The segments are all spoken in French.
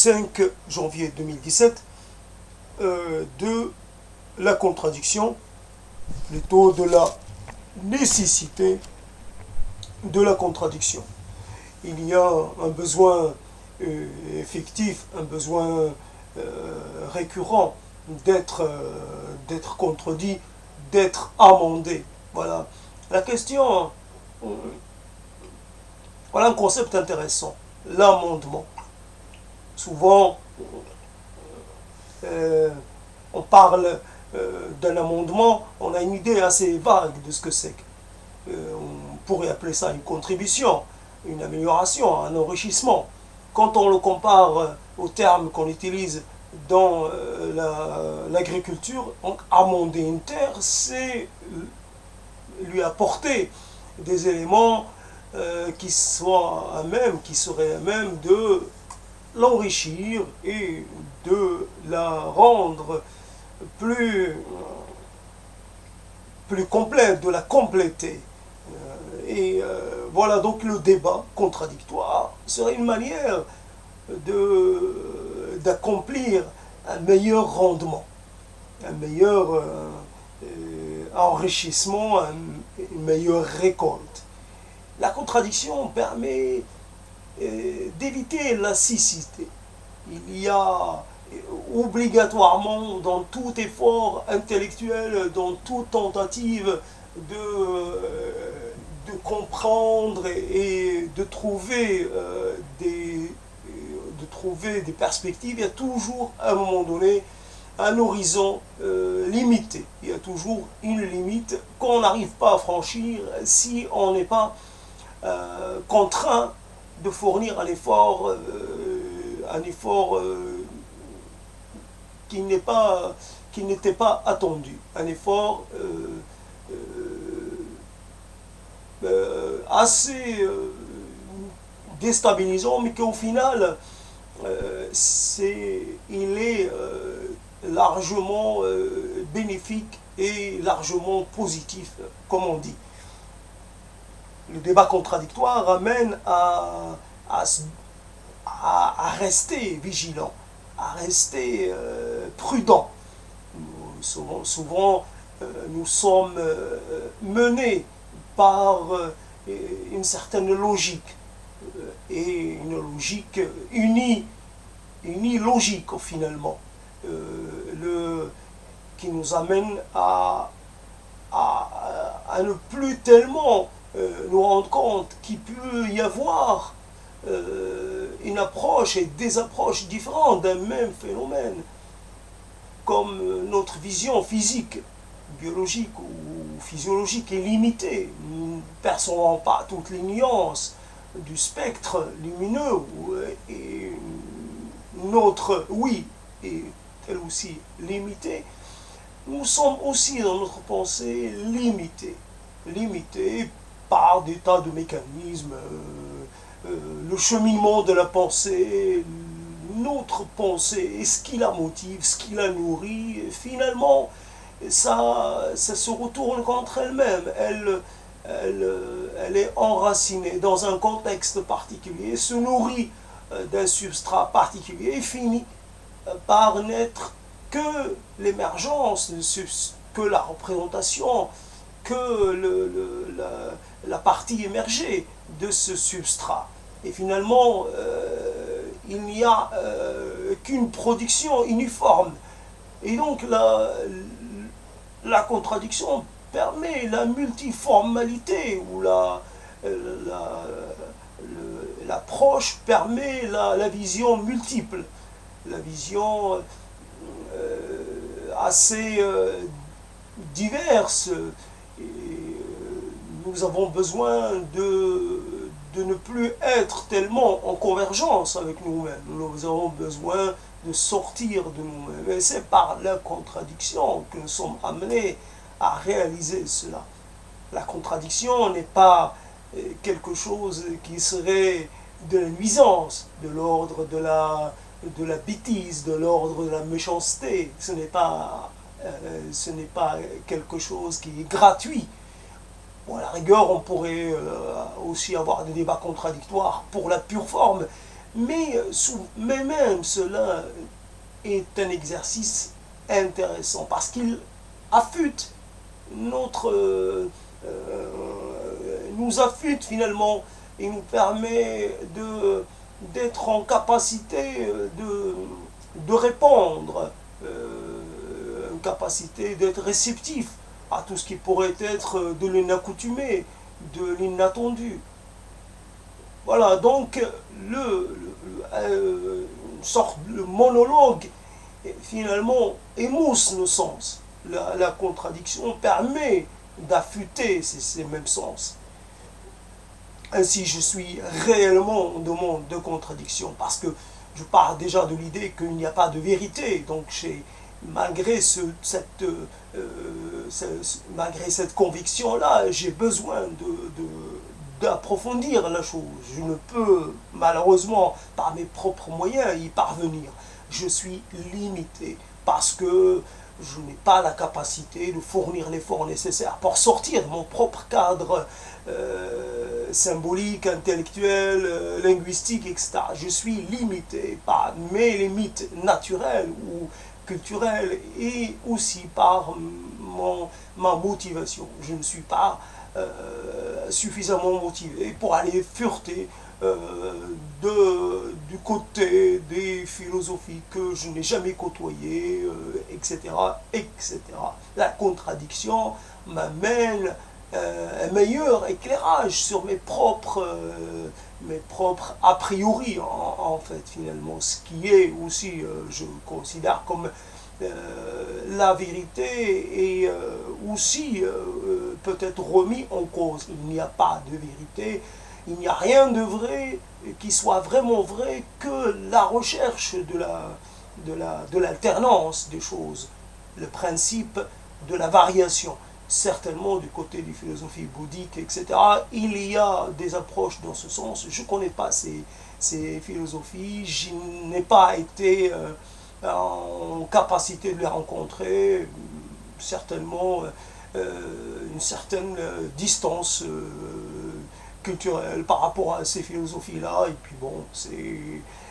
5 janvier 2017 de la contradiction, plutôt de la nécessité de la contradiction. Il y a un besoin effectif, un besoin récurrent d'être contredit, d'être amendé. Voilà. La question, voilà un concept intéressant, l'amendement. Souvent, on parle d'un amendement, on a une idée assez vague de ce que c'est. On pourrait appeler ça une contribution, une amélioration, un enrichissement. Quand on le compare aux termes qu'on utilise dans l'agriculture, amender une terre, c'est lui apporter des éléments qui seraient à même de l'enrichir et de la rendre plus complète, de la compléter. Voilà, donc le débat contradictoire serait une manière d'accomplir un meilleur rendement, un meilleur enrichissement, une meilleure récolte. La contradiction permet d'éviter la siccité. Il y a obligatoirement dans tout effort intellectuel, dans toute tentative de comprendre et de trouver des perspectives, il y a toujours à un moment donné un horizon limité. Il y a toujours une limite qu'on n'arrive pas à franchir si on n'est pas contraint de fournir un effort qui n'était pas attendu, un effort assez déstabilisant, mais qu'au final il est largement bénéfique et largement positif, comme on dit. Le débat contradictoire amène à rester vigilant, à rester prudent. Souvent nous sommes menés par une certaine logique, et une logique unilogique finalement, qui nous amène à ne plus tellement nous rendre compte qu'il peut y avoir une approche et des approches différentes d'un même phénomène, comme notre vision physique, biologique ou physiologique est limitée. Nous ne percevons pas toutes les nuances du spectre lumineux, et notre oui est elle aussi limitée. Nous sommes aussi dans notre pensée limitée par des tas de mécanismes, le cheminement de la pensée, notre pensée, et ce qui la motive, ce qui la nourrit, et finalement, ça se retourne contre elle-même. Elle est enracinée dans un contexte particulier, se nourrit d'un substrat particulier et finit par n'être que l'émergence, que la représentation, que la partie émergée de ce substrat. Et finalement, il n'y a qu'une production uniforme. Et donc la contradiction permet la multiformalité, ou l'approche permet la vision multiple, la vision assez diverse. Et nous avons besoin de ne plus être tellement en convergence avec nous-mêmes. Nous avons besoin de sortir de nous-mêmes. Et c'est par la contradiction que nous sommes amenés à réaliser cela. La contradiction n'est pas quelque chose qui serait de la nuisance, de l'ordre de la bêtise, de l'ordre de la méchanceté. Ce n'est pas quelque chose qui est gratuit. Bon, à la rigueur, on pourrait aussi avoir des débats contradictoires pour la pure forme, Mais même cela est un exercice intéressant parce qu'il affûte notre... nous affûte finalement et nous permet d'être en capacité de répondre, une capacité d'être réceptif à tout ce qui pourrait être de l'inaccoutumé, de l'inattendu. Voilà, donc une sorte de monologue finalement émousse nos sens. La contradiction permet d'affûter ces mêmes sens. Ainsi, je suis réellement dans le monde de contradiction parce que je pars déjà de l'idée qu'il n'y a pas de vérité. Donc, malgré malgré cette conviction-là, j'ai besoin d'approfondir la chose. Je ne peux malheureusement, par mes propres moyens, y parvenir. Je suis limité parce que je n'ai pas la capacité de fournir l'effort nécessaire pour sortir de mon propre cadre symbolique, intellectuel, linguistique, etc. Je suis limité par mes limites naturelles ou culturelles et aussi par ma motivation. Je ne suis pas suffisamment motivé pour aller fureter du côté des philosophies que je n'ai jamais côtoyées, etc., etc. La contradiction m'amène un meilleur éclairage sur mes propres a priori, en fait, finalement, ce qui est aussi, je considère comme la vérité est aussi peut-être remis en cause. Il n'y a pas de vérité, il n'y a rien de vrai qui soit vraiment vrai que la recherche de l'alternance des choses, le principe de la variation. Certainement du côté des philosophies bouddhiques, etc., il y a des approches dans ce sens. Je ne connais pas ces philosophies, je n'ai pas été en capacité de les rencontrer, certainement une certaine distance culturelle par rapport à ces philosophies-là. Et puis bon,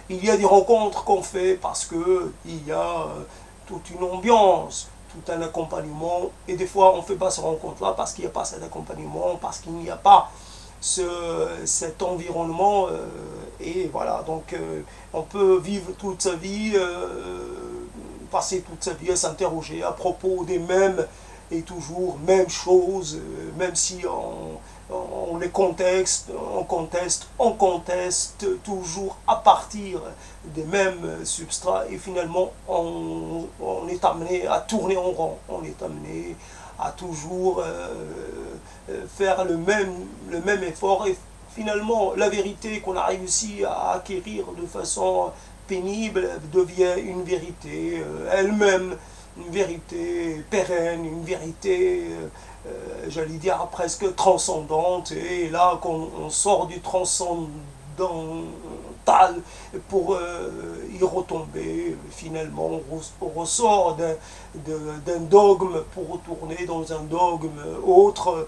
il y a des rencontres qu'on fait parce qu'il y a toute une ambiance, tout un accompagnement, et des fois on ne fait pas ces rencontres-là parce qu'il n'y a pas cet accompagnement, parce qu'il n'y a pas cet environnement, et voilà, donc on peut vivre toute sa vie, passer toute sa vie à s'interroger à propos des mêmes et toujours mêmes choses, même si on les conteste, on conteste toujours à partir des mêmes substrats et finalement on est amené à tourner en rond, on est amené à toujours faire le même effort et finalement la vérité qu'on a réussi à acquérir de façon pénible devient une vérité elle-même, une vérité pérenne, une vérité j'allais dire presque transcendante, et là qu'on sort du transcendantal pour y retomber, finalement on ressort d'un dogme pour retourner dans un dogme autre,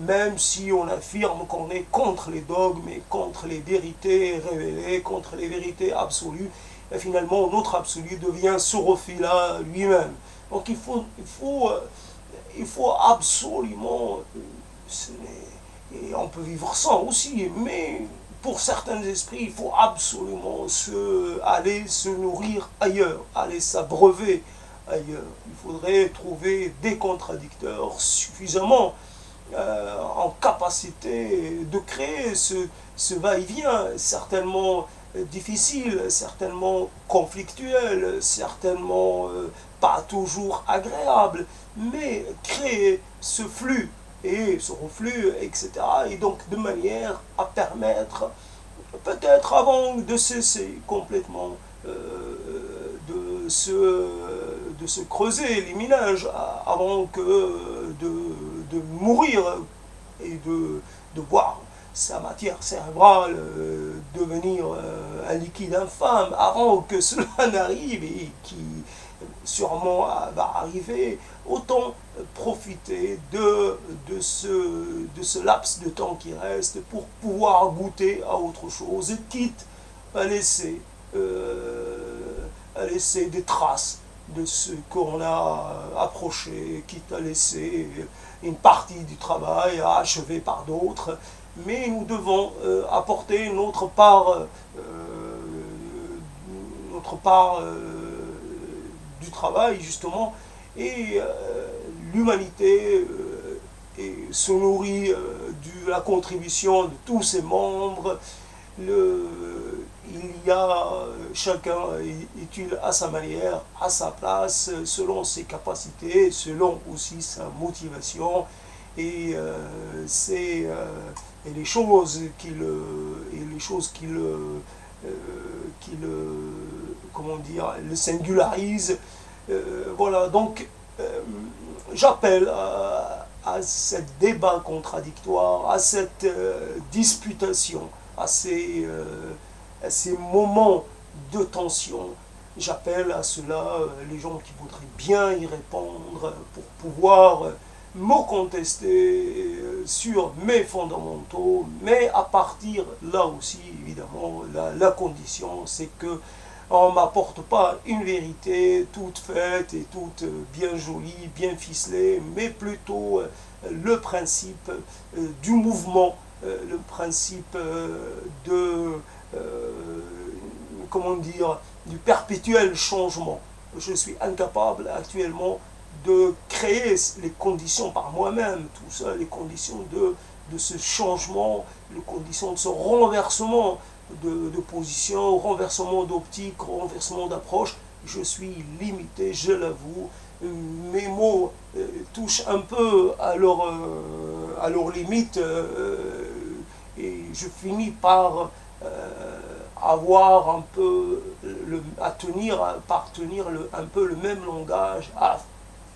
même si on affirme qu'on est contre les dogmes et contre les vérités révélées, contre les vérités absolues, et finalement notre absolu devient ce refus-là lui-même. Donc il faut absolument, et on peut vivre sans aussi, mais pour certains esprits, il faut absolument aller se nourrir ailleurs, aller s'abreuver ailleurs. Il faudrait trouver des contradicteurs suffisamment en capacité de créer ce va-et-vient, certainement difficile, certainement conflictuel, certainement pas toujours agréable, mais créer ce flux et ce reflux, etc. Et donc de manière à permettre, peut-être avant de cesser complètement de se creuser les minages, avant que de mourir et de voir sa matière cérébrale devenir un liquide infâme, avant que cela n'arrive et sûrement va arriver, autant profiter de ce laps de temps qui reste pour pouvoir goûter à autre chose, quitte à laisser, des traces de ce qu'on a approché, quitte à laisser une partie du travail à achever par d'autres, mais nous devons apporter notre part du travail justement, et l'humanité se nourrit de la contribution de tous ses membres. Il y a chacun est utile à sa manière, à sa place, selon ses capacités, selon aussi sa motivation, et et les choses qui le comment dire, le singularise. Voilà, donc j'appelle à ce débat contradictoire, à cette disputation, à ces moments de tension. J'appelle à cela les gens qui voudraient bien y répondre pour pouvoir me contester sur mes fondamentaux, mais à partir, là aussi, évidemment, la condition, c'est que on ne m'apporte pas une vérité toute faite et toute bien jolie, bien ficelée, mais plutôt le principe du mouvement, le principe comment dire, du perpétuel changement. Je suis incapable actuellement de créer les conditions par moi-même, tout ça, les conditions de ce changement, les conditions de ce renversement de position, renversement d'optique, renversement d'approche. Je suis limité, je l'avoue. Mes mots touchent un peu à leur limite, et je finis par avoir un peu par tenir un peu le même langage, à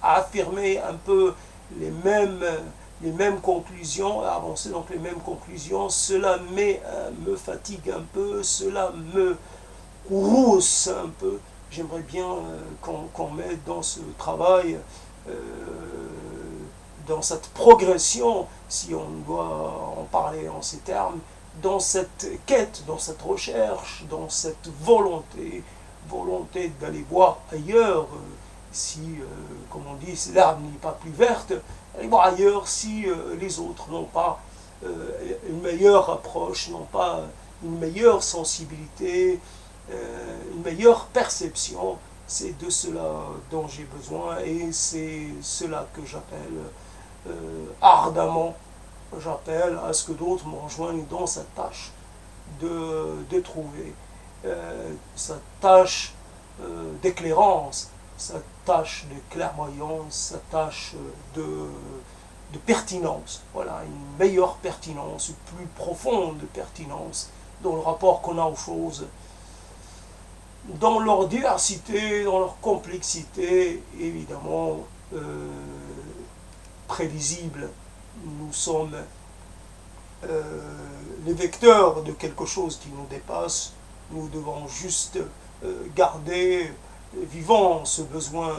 affirmer un peu les mêmes conclusions, à avancer donc les mêmes conclusions. Cela me fatigue un peu, cela me rousse un peu. J'aimerais bien qu'on mette dans ce travail, dans cette progression, si on doit en parler en ces termes, dans cette quête, dans cette recherche, dans cette volonté d'aller voir ailleurs, si, comme on dit, l'herbe n'est pas plus verte, aller voir ailleurs si les autres n'ont pas une meilleure approche, n'ont pas une meilleure sensibilité, une meilleure perception. C'est de cela dont j'ai besoin, et c'est cela que j'appelle ardemment. J'appelle à ce que d'autres me rejoignent dans cette tâche de trouver cette tâche d'éclairance, cette tâche de clairvoyance, cette tâche de pertinence. Voilà, une meilleure pertinence, une plus profonde pertinence dans le rapport qu'on a aux choses, dans leur diversité, dans leur complexité, évidemment prévisible. Nous sommes les vecteurs de quelque chose qui nous dépasse. Nous devons juste garder vivant ce besoin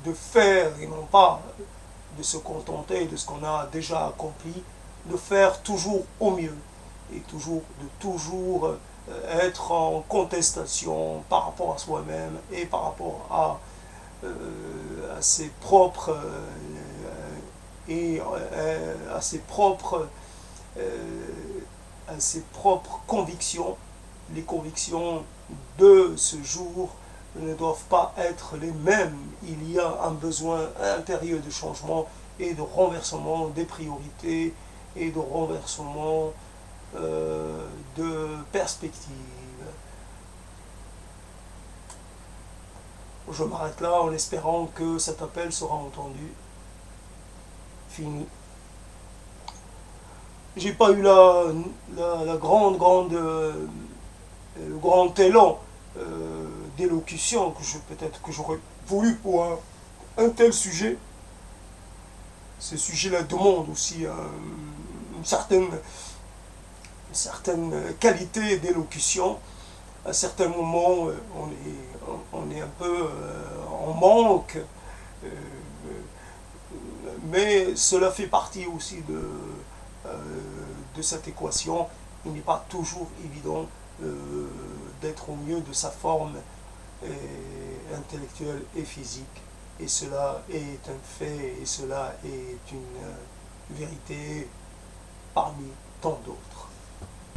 de faire, et non pas de se contenter de ce qu'on a déjà accompli, de faire toujours au mieux, et de toujours être en contestation par rapport à soi-même et par rapport à ses propres à ses propres convictions. Les convictions de ce jour ne doivent pas être les mêmes. Il y a un besoin intérieur de changement et de renversement des priorités et de renversement de perspectives. Je m'arrête là en espérant que cet appel sera entendu. Fini. J'ai pas eu le grand élan d'élocution peut-être que j'aurais voulu pour un tel sujet. Ce sujet-là demande aussi une certaine qualité d'élocution. à certains moments, on est un peu en manque, euh, mais cela fait partie aussi euh, de cette équation. Il n'est pas toujours évident d'être au mieux de sa forme intellectuelle et physique. Et cela est un fait, et cela est une vérité parmi tant d'autres.